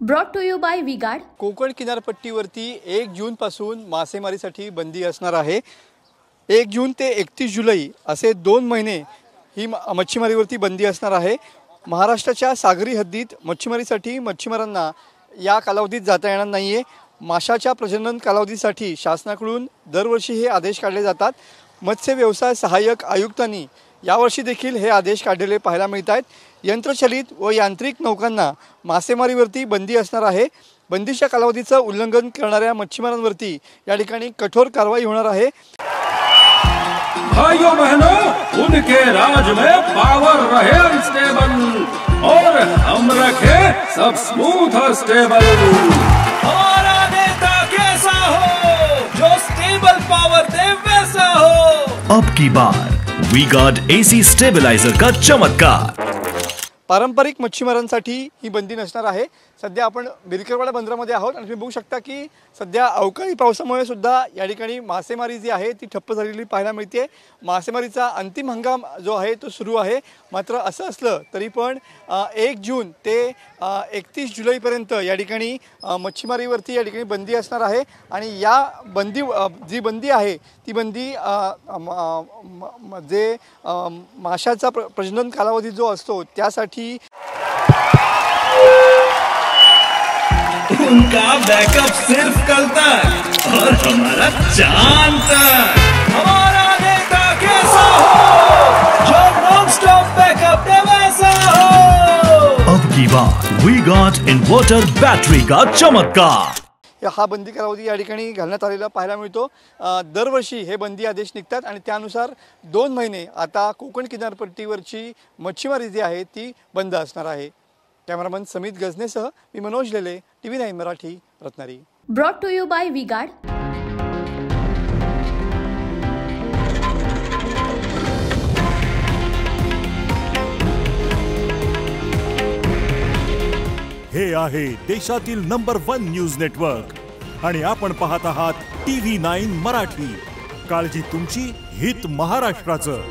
Brought to you by V-Guard. Konkan किनारपट्टीवरती 1 जून पासून मासेमारीसाठी बंदी असणार आहे। 1 जून ते 31 जुलै असे 2 महिने ही मच्छीमारीवरती बंदी असणार आहे। महाराष्ट्राच्या सागरी हद्दीत मच्छीमारीसाठी मच्छीमारांना या कालावधीत जाता येणार नाहीये। माशाच्या प्रजनन कालावधीसाठी शासनाकडून दरवर्षी हे आदेश काढले जातात। मत्स्य व्यवसाय सहाय्यक आयुक्तांनी यावर्षी देखील हे आदेश काढलेले पाहायला मिळत आहेत। यंत्रचलित व यांत्रिक नौकांना मासेमारीवरती बंदी असणार आहे। बंदीच्या कालावधीचं उल्लंघन करणाऱ्या मच्छीमारांवरती या ठिकाणी कठोर कारवाई होणार आहे। भाइयों बहनों, उनके राज में पावर रहे अनस्टेबल और हम रखे सब स्मूथ और स्टेबल। हमारा नेता कैसा हो जो स्टेबल पावर दे वैसा हो। अब की बार वी-गार्ड एसी स्टेबलाइजर का चमत्कार। पारंपरिक मच्छीमारांसाठी ही बंदी नसणार आहे। सध्या आपण बिरकरवाडा बंदरामध्ये आहोत आणि तुम्ही बघू शकता की सध्या अवकाळी पावसामुळे सुद्धा या ठिकाणी मासेमारी जी आहे ती ठप्प झालेली पाहायला मिळते। मासेमारीचा अंतिम हंगाम जो आहे तो सुरू आहे। मात्र असं असलं तरी पण 1 जून ते 31 जुलैपर्यंत या ठिकाणी मच्छीमारीवरती या ठिकाणी बंदी असणार आहे। आणि या जी बंदी आहे ती बंदी जे माशाचा प्रजनन कालावधी जो असतो त्यासाठी उनका बैकअप सिर्फ कल तक और हमारा चांद तक। हमारा नेता कैसा हो जो नॉन स्टॉप बैकअप दे वैसा हो। अब की बार वी-गार्ड इन्वर्टर बैटरी का चमत्कार। हा बंदी कालावधी या ठिकाणी घालण्यात आलेला पाहायला मिळतो। दरवर्षी हे बंदी आदेश निघतात आणि त्यानुसार 2 महिने आता कोकण किनारपट्टीवरची मच्छीमारी जी आहे ती बंद असणार आहे। कॅमेरामन समित गजनेसह मी Manoj Lele, TV9 Marathi, Ratnagiri. Brought to you by V-Guard. हे आहे देशातील नंबर 1 न्यूज नेटवर्क आणि आपण पाहत आहात TV9 मराठी। काळजी तुमची, हित महाराष्ट्राचं।